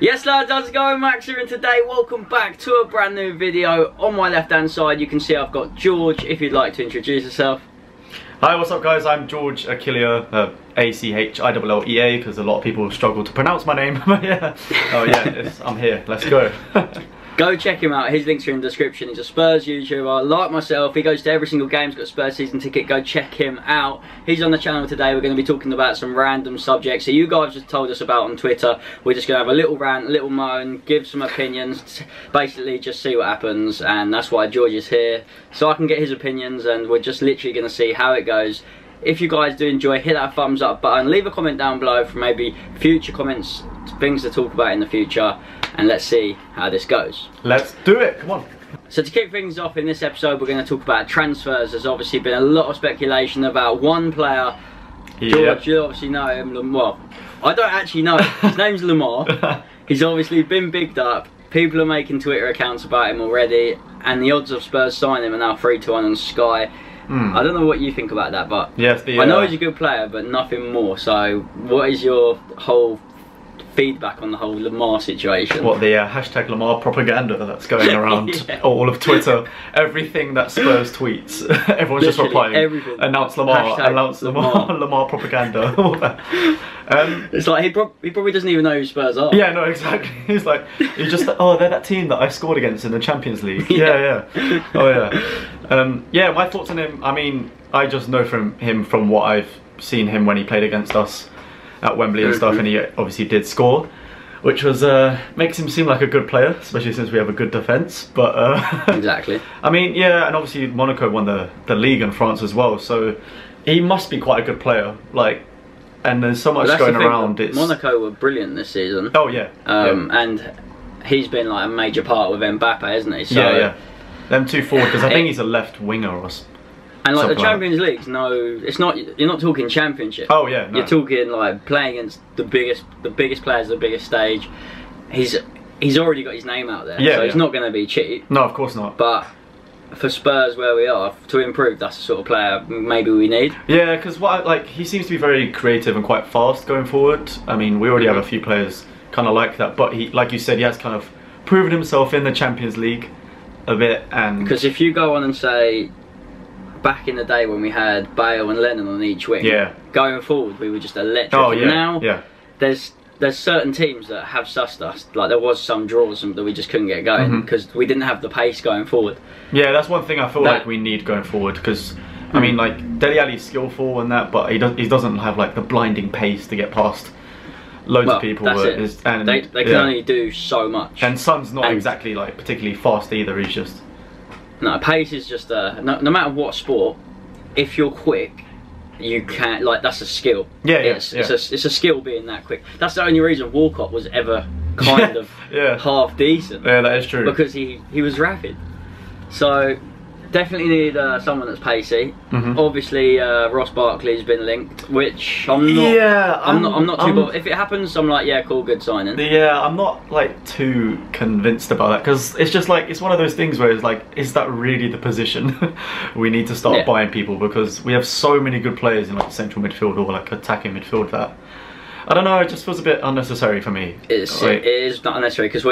Yes lads, how's it going? Max here, and today welcome back to a brand new video. On my left hand side you can see I've got George, if you'd like to introduce yourself. Hi, what's up guys? I'm George Achillea, A-C-H-I-L-L-E-A, because a lot of people struggle to pronounce my name. Yeah. Oh yeah, I'm here, let's go. Go check him out, his links are in the description. He's a Spurs YouTuber, like myself. He goes to every single game, he's got a Spurs season ticket. Go check him out. He's on the channel today. We're going to be talking about some random subjects that you guys just told us about on Twitter. We're just going to have a little rant, a little moan, give some opinions, basically just see what happens. And that's why George is here, so I can get his opinions, and we're just literally going to see how it goes. If you guys do enjoy, hit that thumbs up button, leave a comment down below for maybe future comments, things to talk about in the future, and let's see how this goes. Let's do it, come on. So to kick things off in this episode, we're going to talk about transfers. There's obviously been a lot of speculation about one player. George, you obviously know him. Well, I don't actually know him. His name's Lemar. He's obviously been bigged up. People are making Twitter accounts about him already, and the odds of Spurs signing him are now 3-1 on Sky. I don't know what you think about that, but yes, I know he's a good player, but nothing more. So what is your whole feedback on the whole Lemar situation? What, the hashtag Lemar propaganda that's going around all of Twitter? Everything that Spurs tweets, everyone's just replying, everything. Announce Lemar, announce Lemar, Lemar propaganda, all that. It's like he probably doesn't even know who Spurs are. Yeah, no, exactly. He's like, he's just, oh, they're that team that I scored against in the Champions League. Yeah. Oh yeah. Yeah, my thoughts on him, I mean, I just know from him from what I've seen him when he played against us at Wembley and stuff, and he obviously did score, which was makes him seem like a good player, especially since we have a good defence. But exactly. I mean, yeah, and obviously Monaco won the league in France as well, so he must be quite a good player. Like, and there's so much going around. Monaco were brilliant this season. Oh yeah. And he's been like a major part with Mbappe, hasn't he? So, yeah. Them two forward, because I think he's a left winger or something. And like the Champions League's it's not, you're not talking championship. Oh yeah, no. You're talking like playing against the biggest players, the biggest stage. He's already got his name out there, so he's not going to be cheap. No, of course not. But for Spurs where we are, to improve, that's the sort of player maybe we need. Yeah, because he seems to be very creative and quite fast going forward. I mean, we already have a few players kind of like that, but he, like you said, he has kind of proven himself in the Champions League a bit. And because if you go on and say, back in the day when we had Bale and Lennon on each wing, going forward we were just electric. Oh yeah. Now there's certain teams that have sussed us. Like there was some draws that we just couldn't get going because we didn't have the pace going forward. Yeah, that's one thing I feel like we need going forward, because I mean, like, Dele Alli's skillful and that, but he doesn't have like the blinding pace to get past loads of people. That's it. And they can only do so much. And Son's not exactly like particularly fast either. He's just, no, pace is just no matter what sport, if you're quick, you can't, like, that's a skill. It's a skill being that quick. That's the only reason Walcott was ever kind of half decent. Yeah, that is true. Because he was rapid. So definitely need someone that's pacey. Obviously Ross Barkley's been linked, which I'm not too bothered. If it happens, I'm like, yeah, cool, good signing. Yeah, I'm not like too convinced about that, because it's just like, it's one of those things where it's like, is that really the position we need to start buying people? Because we have so many good players in like central midfield or like attacking midfield that, I don't know, it just feels a bit unnecessary for me. It is not unnecessary, because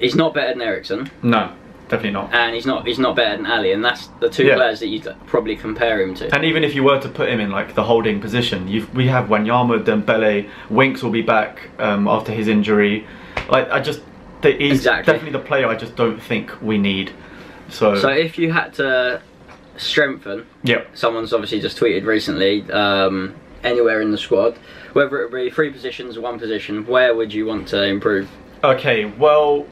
he's not better than Eriksen. No. Definitely not. And he's not better than Ali, and that's the two players that you'd probably compare him to. And even if you were to put him in like the holding position, we have Wanyama, Dembele, Winks will be back after his injury. Like, he's definitely the player I just don't think we need. So if you had to strengthen, someone's obviously just tweeted recently, anywhere in the squad, whether it be 3 positions or 1 position, where would you want to improve? Okay, well,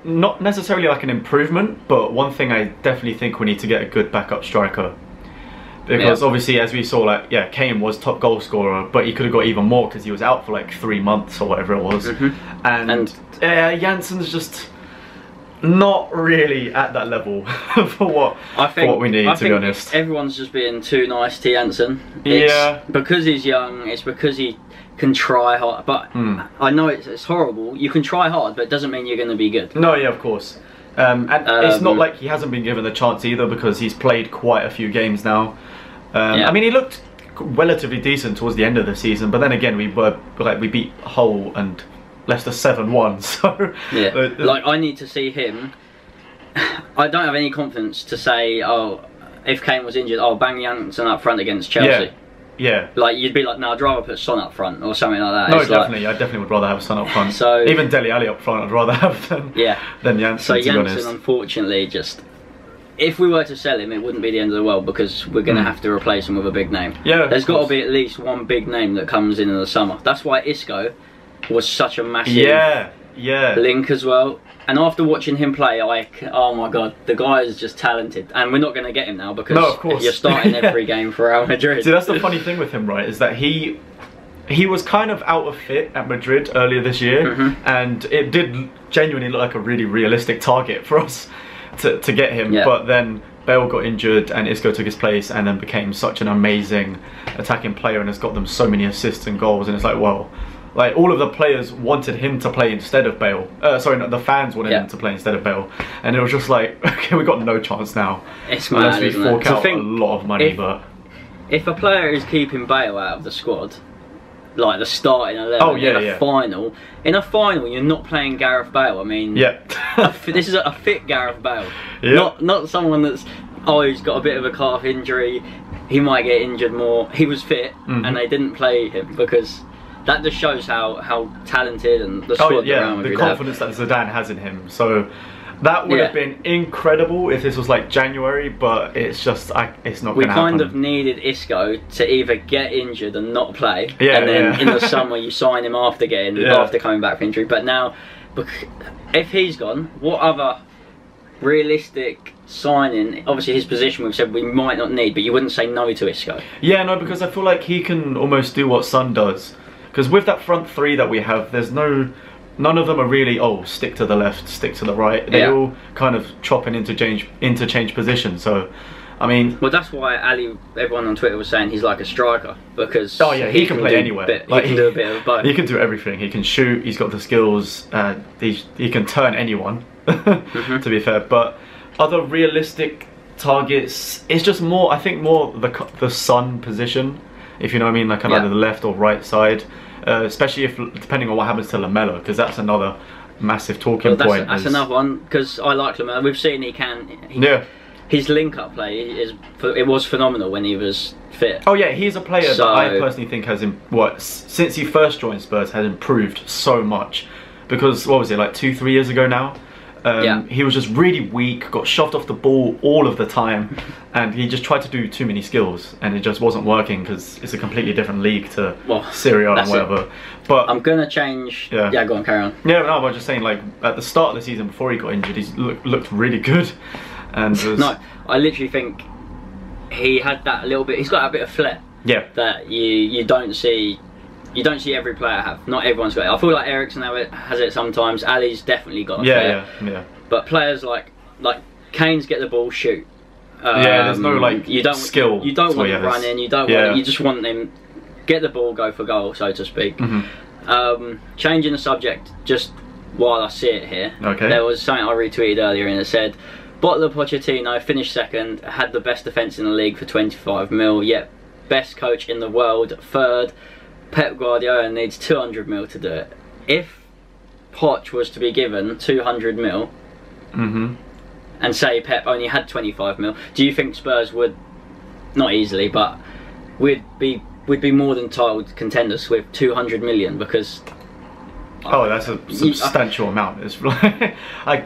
not necessarily like an improvement, but one thing I definitely think we need to get a good backup striker, because obviously, as we saw, like, Kane was top goal scorer, but he could have got even more because he was out for like 3 months or whatever it was. And Janssen's just not really at that level for what we need, to be honest. Everyone's just being too nice to Janssen. It's because he's young, it's because he can try hard, but I know it's horrible. You can try hard, but it doesn't mean you're going to be good. No, yeah, of course. And it's not like he hasn't been given the chance either, because he's played quite a few games now. I mean, he looked relatively decent towards the end of the season, but then again, we beat Hull and Leicester 7-1. So yeah, like I need to see him. I don't have any confidence to say, oh, if Kane was injured, oh, bang Janssen up front against Chelsea. Yeah. Like you'd be like, no, I'd rather put Son up front or something like that. No, it's definitely. like, I definitely would rather have Son up front. So even Dele Alli up front, I'd rather have than Janssen. So Janssen, to be honest, unfortunately, just if we were to sell him, it wouldn't be the end of the world because we're going to have to replace him with a big name. Yeah, there's got to be at least one big name that comes in the summer. That's why Isco was such a massive link as well. And after watching him play, oh my god, the guy is just talented. And we're not going to get him now because of course. You're starting every game for Real Madrid. See, that's the funny thing with him, right? Is that he was kind of out of fit at Madrid earlier this year, and it did genuinely look like a really realistic target for us to get him. But then Bale got injured and Isco took his place and then became such an amazing attacking player and has got them so many assists and goals, and it's like, well, like all of the players wanted him to play instead of Bale. Sorry, no, the fans wanted him to play instead of Bale, and it was just like, okay, we got no chance now. It's mad, unless we fork out a lot of money. But if a player is keeping Bale out of the squad, like the starting 11 in a final, you're not playing Gareth Bale. I mean, this is a fit Gareth Bale, not someone that's he's got a bit of a calf injury, he might get injured more. He was fit, and they didn't play him because. That just shows how talented and the squad around the confidence that Zidane has in him. So that would have been incredible if this was like January, but it's just it's not going to happen. We kind of needed Isco to either get injured and not play, and then in the summer you sign him after coming back from injury. But now, if he's gone, what other realistic signing? Obviously his position we've said we might not need, but you wouldn't say no to Isco. Yeah, no, because I feel like he can almost do what Son does. Because with that front three that we have, there's none of them are really, stick to the left, stick to the right. They all kind of chop and interchange positions. So, I mean... Well, that's why everyone on Twitter was saying he's like a striker. Because he can play anywhere. He can do a bit of both. He can do everything. He can shoot, he's got the skills, he can turn anyone, to be fair. But other realistic targets, it's just more, I think more the Son position, if you know what I mean, like either the left or right side. Especially depending on what happens to Lamella, because that's another massive talking point. That's another one, because I like Lamella. We've seen his link-up play was phenomenal when he was fit. Oh yeah, he's a player that I personally think has since he first joined Spurs has improved so much. Because what was it, like 2-3 years ago now? He was just really weak, got shoved off the ball all of the time, and he just tried to do too many skills, and it just wasn't working because it's a completely different league to Serie A and whatever. But I'm gonna change. Go on, carry on. Yeah, no, I was just saying, like at the start of the season before he got injured, he looked really good, and no, I literally think he had that little bit. He's got a bit of flair. Yeah. That you don't see. You don't see every player have. Not everyone's got it. I feel like Eriksen has it sometimes. Ali's definitely got a player. But players like Kane's get the ball, shoot. There's no skill. You don't want him running. You don't want. You just want him get the ball, go for goal, so to speak. Changing the subject just while I see it here. Okay. There was something I retweeted earlier, and it said, "Bottle Pochettino finished second, had the best defence in the league for 25 mil, yet best coach in the world, third. Pep Guardiola needs 200 mil to do it." If Poch was to be given 200 mil, and say Pep only had 25 mil, do you think Spurs would, not easily, but we'd be more than titled contenders with 200 million? Because that's a substantial amount. It's like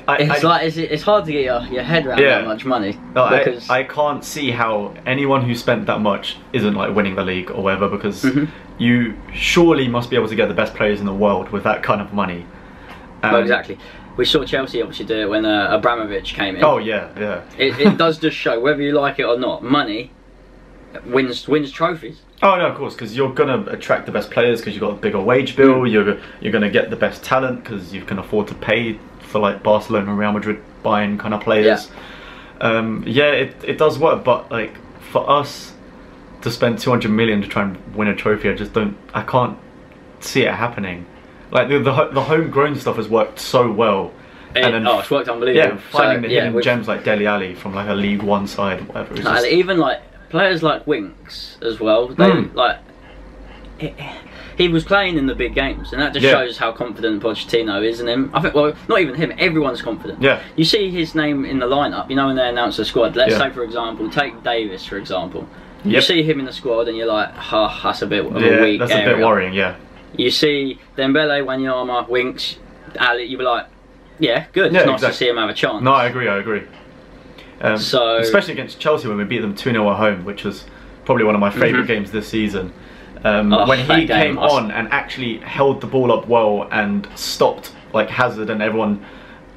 it's hard to get your head around that much money. No, because I can't see how anyone who spent that much isn't like winning the league or whatever, because you surely must be able to get the best players in the world with that kind of money. Well, exactly. We saw Chelsea obviously do it when Abramovich came in. Oh yeah. It does just show, whether you like it or not, money wins trophies. Oh no, of course, because you're gonna attract the best players because you've got a bigger wage bill. You're gonna get the best talent because you can afford to pay for like Barcelona and Real Madrid buying kind of players. It does work, but like for us to spend 200 million to try and win a trophy, I can't see it happening. Like the homegrown stuff has worked so well. It's worked unbelievable. Yeah, finding the hidden gems like Dele Alli from like a League One side, whatever. Even like players like Winks as well. They he was playing in the big games, and that just shows how confident Pochettino is in him. I think, well, not even him, everyone's confident. Yeah. You see his name in the lineup, you know, when they announce the squad. Let's say, for example, take Davis, for example. You see him in the squad, and you're like, that's a bit of a weak that's area. a bit worrying, yeah. You see Dembele, Wanyama, Winks, Ali, you'd be like, yeah, good. It's nice to see him have a chance. No, I agree. So, especially against Chelsea when we beat them 2-0 at home, which was probably one of my favourite games this season. When he came on and actually held the ball up well and stopped like Hazard and everyone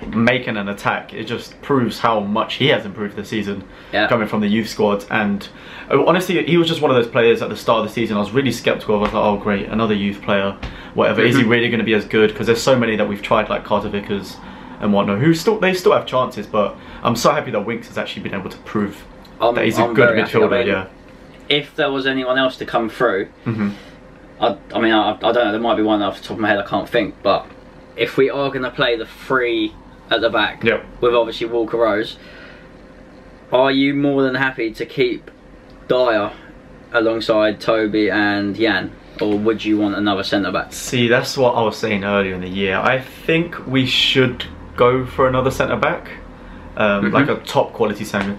making an attack, it just proves how much he has improved this season, coming from the youth squad. And honestly, he was just one of those players at the start of the season I was really sceptical of. I was like, oh great, another youth player, whatever. Is he really going to be as good? Because there's so many that we've tried, like Carter Vickers and whatnot, who they still have chances. But I'm so happy that Winks has actually been able to prove that he's a good midfielder. If there was anyone else to come through, I mean, I don't know, there might be one off the top of my head I can't think, but if we are going to play the three at the back, with obviously Walker Rose, are you more than happy to keep Dyer alongside Toby and Jan, or would you want another centre-back? See, that's what I was saying earlier in the year. I think we should go for another centre-back. Like a top quality centre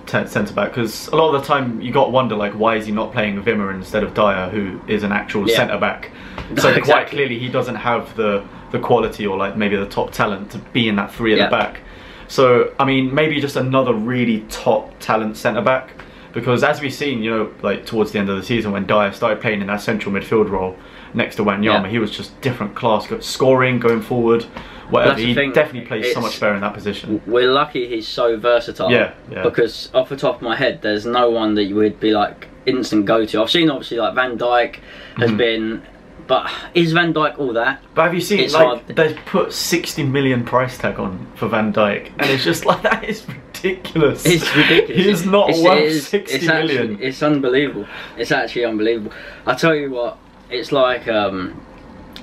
back, because a lot of the time you got to wonder, like, why is he not playing Wimmer instead of Dyer, who is an actual centre back? So quite clearly he doesn't have the quality or like maybe the top talent to be in that three at the back. So I mean, maybe just another really top talent centre back, because as we've seen, you know, like towards the end of the season when Dyer started playing in that central midfield role next to Wanyama, he was just different class, scoring, going forward, whatever. He definitely plays so much better in that position. We're lucky he's so versatile. Because off the top of my head, there's no one that you would be like instant go-to. I've seen obviously like Van Dijk has been, but is Van Dijk all that? But have you seen, like, they've put 60 million price tag on for Van Dijk, and it's just like, that is ridiculous. It's ridiculous. He's not worth 60 million. It's unbelievable. It's actually unbelievable. I tell you what, it's like,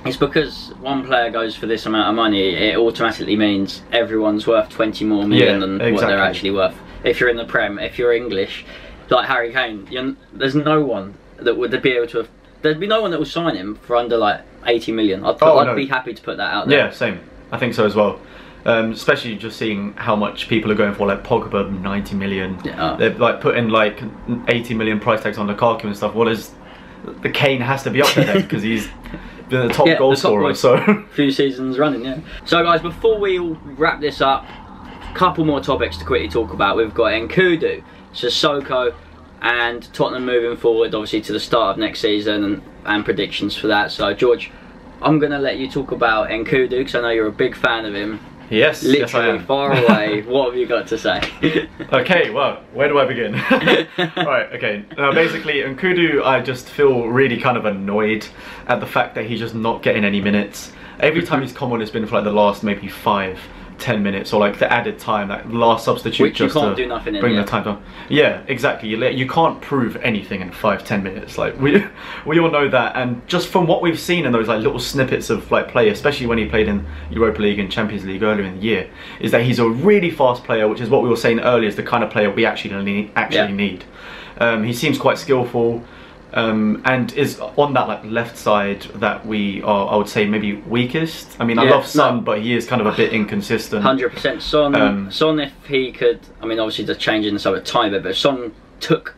it's because one player goes for this amount of money, it automatically means everyone's worth 20 more million than what they're actually worth. If you're in the Prem, if you're English, like Harry Kane, there's no one that would be able to have, there'd be no one that will sign him for under like 80 million. I'd be happy to put that out there. Yeah, same. I think so as well. Especially just seeing how much people are going for, like Pogba, 90 million. They're like putting like 80 million price tags on Lukaku and stuff. What is, the Kane has to be up there then, because he's been the top goal scorer, so a few seasons running. So guys, before we wrap this up, a couple more topics to quickly talk about. We've got Nkudu, Sissoko, and Tottenham moving forward obviously to the start of next season, and predictions for that. So George, I'm going to let you talk about Nkudu, because I know you're a big fan of him. Yes, literally far away. What have you got to say? Okay, well, where do I begin? Right, okay. Basically, Nkudu, I just feel really kind of annoyed at the fact that he's just not getting any minutes. Every time he's come on, it's been for like the last maybe 5-10 minutes, or like the added time, that last substitute, which just you can't do nothing in, bring the time down. Yeah, exactly. You can't prove anything in 5-10 minutes. Like we all know that, and just from what we've seen in those like little snippets of like play, especially when he played in Europa League and Champions League earlier in the year, is that he's a really fast player, which is what we were saying earlier, is the kind of player we actually need. He seems quite skillful. And is on that like left side that we are, I would say, maybe weakest. I mean, I love Son, but he is kind of a bit inconsistent. 100%. Son, if he could, I mean, obviously just changing the sub a tiny bit, but if Son took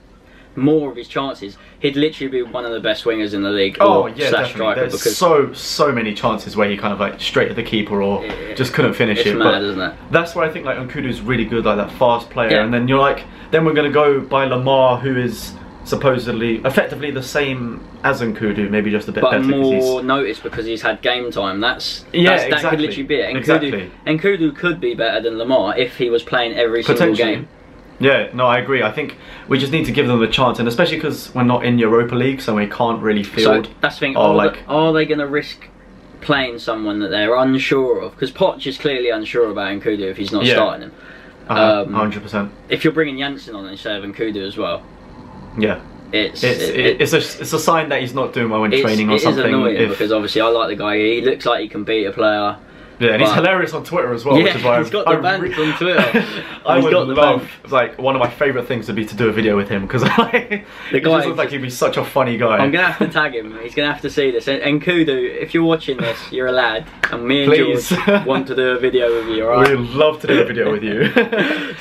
more of his chances, he'd literally be one of the best wingers in the league. Oh yeah, definitely. There's so many chances where he kind of like straight at the keeper or just couldn't finish it. It's mad, isn't it? That's where I think like Nkudu's really good, like that fast player. And then you're like, then we're going to go by Lemar, who is supposedly effectively the same as Nkudu, maybe just a bit better, but more noticed because he's had game time. That could literally be it. Nkudu could be better than Lemar if he was playing every single game. Yeah, no, I agree. I think we just need to give them the chance, and especially because we're not in Europa League, so we can't really field. So that's the thing. Are they going to risk playing someone that they're unsure of? Because Poch is clearly unsure about Nkudu if he's not starting him. 100%. If you're bringing Janssen on instead of Nkudu as well. Yeah, it's a sign that he's not doing well in training or something. It is annoying because obviously I like the guy. He looks like he can beat a player. Yeah, and he's hilarious on Twitter as well, Yeah, which is why he's got the bands on Twitter. I would love, like, one of my favourite things would be to do a video with him, because like, he just looks like he'd be such a funny guy. I'm going to have to tag him, he's going to have to see this. And Kudu, if you're watching this, you're a lad, and me and George want to do a video with you, alright? We'd love to do a video with you.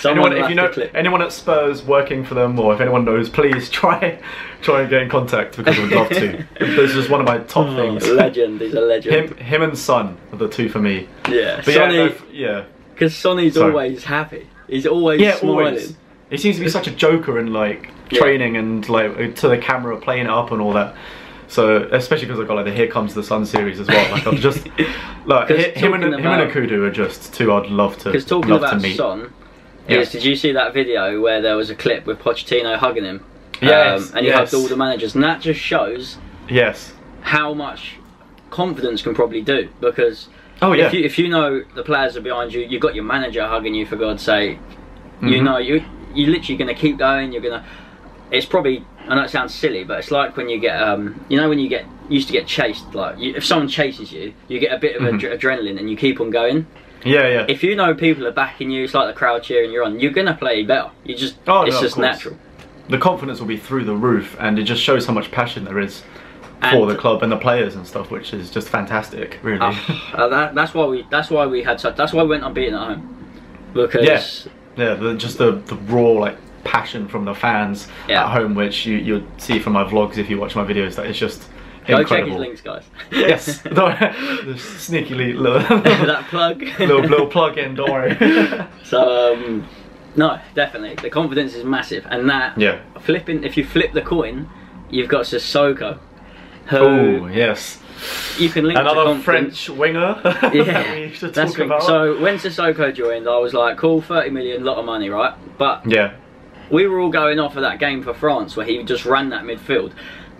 Anyone, if you know anyone at Spurs working for them, or if anyone knows, please try and get in contact, because we'd love to. This is one of my top things. Legend, he's a legend. Him and Son are the two for me. Yeah, but Sonny, yeah. Because Sonny's always happy. He's always smiling. Always. He seems to be such a joker in like training and like to the camera, playing it up and all that. So especially because I've got like the Here Comes the Sun series as well. Like I'm just like him and Akudu are just two I'd love to. Because talking about Son, did you see that video where there was a clip with Pochettino hugging him? Yes, and he hugged all the managers, and that just shows how much confidence can probably do. Because if you know the players are behind you, you've got your manager hugging you, for God's sake. You know you're literally going to keep going. You're gonna. It's probably, I know it sounds silly, but it's like when you get you know when you used to get chased. Like if someone chases you, you get a bit of adrenaline and you keep on going. Yeah. If you know people are backing you, it's like the crowd cheering you on. You're gonna play better. You just it's just natural. The confidence will be through the roof, and it just shows how much passion there is for the club and the players and stuff, which is just fantastic, really. That's why we had such. That's why we went unbeaten at home, because just the raw like passion from the fans at home, which you'll see from my vlogs if you watch my videos. That it's just incredible. Go check his links, guys. Yes, the sneakily little that plug, little plug in. Don't worry. So no, definitely the confidence is massive, and that flipping. If you flip the coin, you've got Sissoko. Oh yes. You can link another French winger. Yeah, we should talk about. So when Sissoko joined, I was like, cool, 30 million, lot of money, right? But we were all going off of that game for France where he just ran that midfield.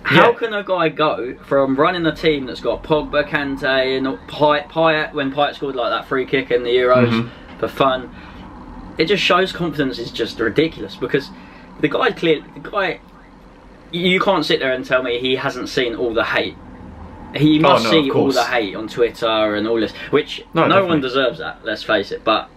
How can a guy go from running a team that's got Pogba, Kante, and Payet, when Payet scored like that free kick in the Euros for fun? It just shows confidence is just ridiculous, because the guy, you can't sit there and tell me he hasn't seen all the hate. He must see all the hate on Twitter and all this, which no one deserves that, let's face it. But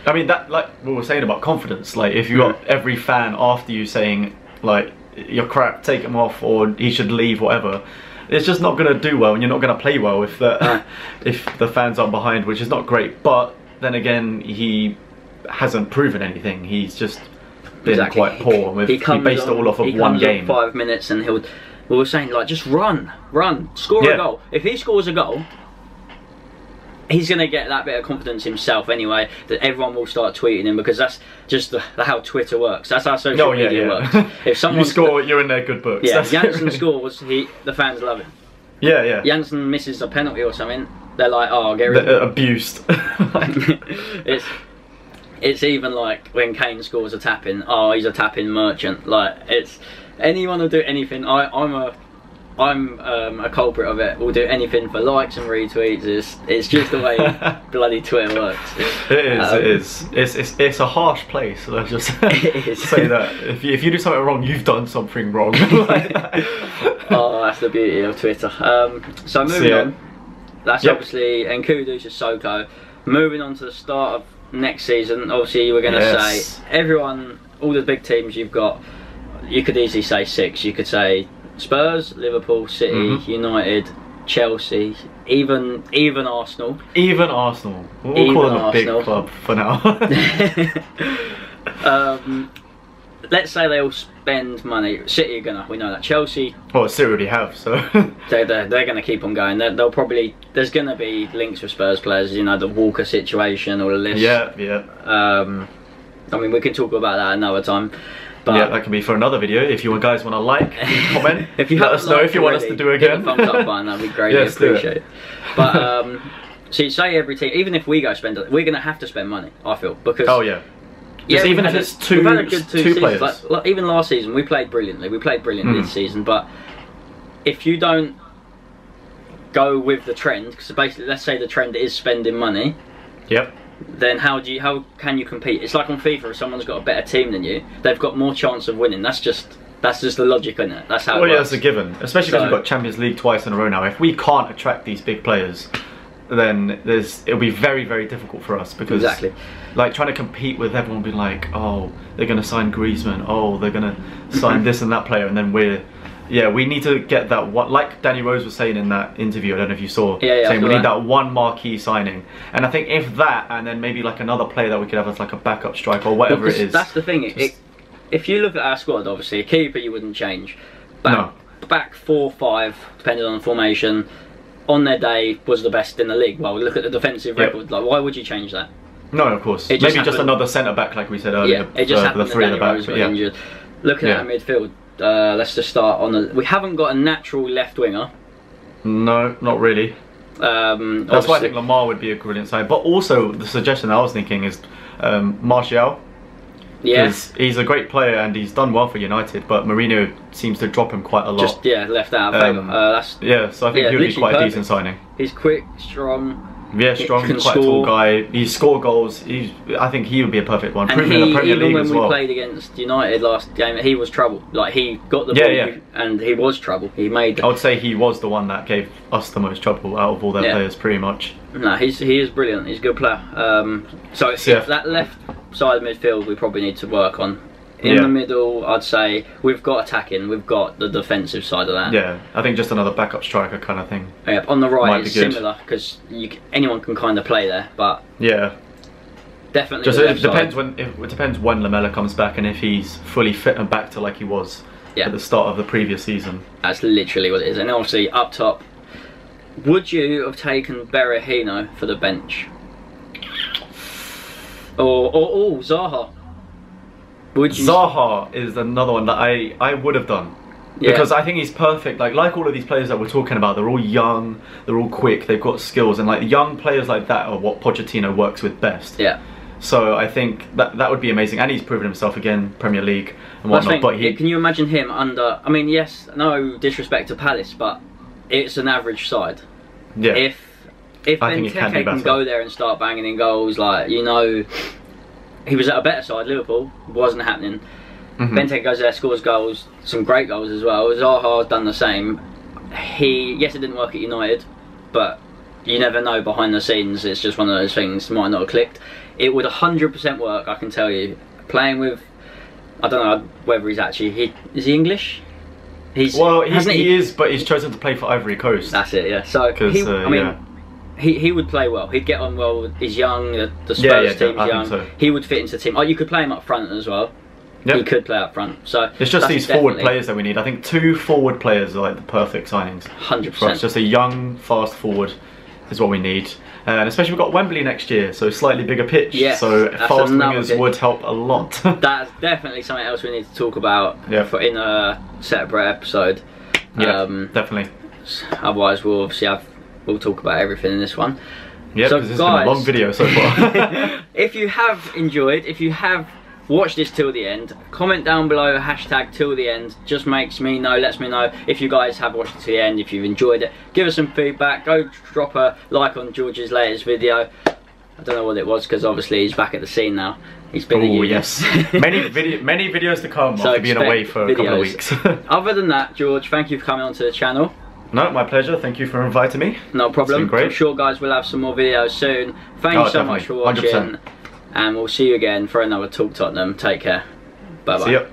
I mean, that, like we were saying about confidence, like if you got every fan after you saying like you're crap, take him off, or he should leave, whatever, it's just not going to do well, and you're not going to play well if the fans are behind, which is not great. But then again, he hasn't proven anything. He's just been quite poor. He based it all off of one game. 5 minutes, and we were saying, like, just run, score a goal. If he scores a goal, he's going to get that bit of confidence himself anyway, that everyone will start tweeting him, because that's just how Twitter works. That's how social media works. If someone score, you're in their good books. Yeah, Janssen scores, the fans love him. Yeah. Janssen misses a penalty or something, they're like, oh, get rid of him. Abused. It's even like when Kane scores a tap-in, oh, he's a tap-in merchant. Like, it's anyone will do anything. I'm a culprit of it. We'll do anything for likes and retweets. It's just the way bloody Twitter works. It is. It's a harsh place. Let's just say that if you do something wrong, you've done something wrong. Oh, that's the beauty of Twitter. So moving on. That's obviously Nkudu, Sissoko. Moving on to the start of next season, obviously you were going to say everyone, all the big teams you've got, you could easily say 6. You could say Spurs, Liverpool, City, United, Chelsea, even Arsenal. Even Arsenal. We'll call them a big club for now. Let's say they all spend money. City are gonna, we know that. Chelsea, well, City already have, so they're gonna keep on going. They'll probably, there's gonna be links with Spurs players. You know, the Walker situation, all of this. Yeah. I mean, we can talk about that another time. But yeah, that can be for another video. If you guys want to like, comment, if you let us know if you want us to do again. Hit the thumbs up button, that'd be greatly appreciated. But so you say every team, even if we go spend it, we're gonna have to spend money. I feel, because just even if it's two players. Like, even last season, we played brilliantly. We played brilliantly this season, but if you don't go with the trend, because basically, let's say the trend is spending money. Then how can you compete? It's like on FIFA, if someone's got a better team than you, they've got more chance of winning. That's just the logic, isn't it? That's how it works. Yeah, that's a given. Especially because we've got Champions League twice in a row now. If we can't attract these big players, then it'll be very, very difficult for us, because like trying to compete with everyone being like, oh, they're going to sign Griezmann, oh, they're going to sign this and that player, and then we need to get that one, like Danny Rose was saying in that interview, I don't know if you saw, saying we need that one marquee signing. And I think if that, and then maybe like another player that we could have as like a backup striker or whatever it is. That's the thing, if you look at our squad, obviously, a keeper you wouldn't change. Back 4-5, depending on the formation, on their day was the best in the league. Well, look at the defensive record. Like, why would you change that? No, of course. Maybe just another centre back, like we said earlier. Yeah, it just happened the 3 at the back. Injured. Looking at our midfield, let's just start on the. We haven't got a natural left winger. No, not really. That's why I think Lemar would be a brilliant sign. But also, the suggestion I was thinking is Martial. Because he's a great player and he's done well for United, but Mourinho seems to drop him quite a lot. Just left out of favour. So I think he would be quite a decent signing. He's quick, strong. Yeah, strong, quite a tall guy. He scored goals. I think he would be a perfect one. And in the Premier League when as we well. played against United last game, he was trouble. Like, he got the ball and he was trouble. He made. I would say he was the one that gave us the most trouble out of all their players, pretty much. No, he is brilliant. He's a good player. So that left side of midfield we probably need to work on. In the middle, I'd say we've got attacking, we've got the defensive side of that. Yeah, I think just another backup striker kind of thing. Yeah, on the right it's similar, because anyone can kind of play there, but definitely. Just it depends when Lamela comes back and if he's fully fit and back to like he was at the start of the previous season. That's literally what it is. And obviously up top, would you have taken Berahino for the bench? Or Zaha? Zaha is another one that I would have done. Because I think he's perfect. Like all of these players that we're talking about, they're all young, they're all quick, they've got skills, and like young players like that are what Pochettino works with best. Yeah. So I think that would be amazing, and he's proven himself again, Premier League and whatnot. But can you imagine him under? I mean, yes, no disrespect to Palace, but it's an average side. Yeah. If Benteke can go there and start banging in goals, like, you know, he was at a better side, Liverpool, wasn't happening. Benteke goes there, scores goals, some great goals as well. Zaha's done the same. Yes, it didn't work at United, but you never know behind the scenes. It's just one of those things, might not have clicked. It would 100% work, I can tell you. Playing with, I don't know whether he's actually, is he English? He is, but he's chosen to play for Ivory Coast. That's it, yeah. So, he would play well. He'd get on well. He's young, the Spurs team's young. So. He would fit into the team. Oh, you could play him up front as well. Yep. He could play up front. So it's just these forward players that we need. I think 2 forward players are like the perfect signings. 100%. Just a young, fast forward is what we need. And especially we've got Wembley next year, so slightly bigger pitch. Yes, so fast wingers would help a lot. That's definitely something else we need to talk about in a separate episode. Yeah, definitely. Otherwise, we'll talk about everything in this one. Yeah, because it's been a long video so far. If you have enjoyed, if you have watched this till the end, comment down below #till_the_end. Just lets me know if you guys have watched it to the end, if you've enjoyed it. Give us some feedback. Go drop a like on George's latest video. I don't know what it was, because obviously he's back at the scene now. He's been yes. many videos to come after being away for a couple of weeks. Other than that, George, thank you for coming onto the channel. No, my pleasure. Thank you for inviting me. No problem. It's been great. I'm sure, guys, we'll have some more videos soon. Thank you so much for watching. 100%. And we'll see you again for another Talk Tottenham. Take care. Bye bye. See ya.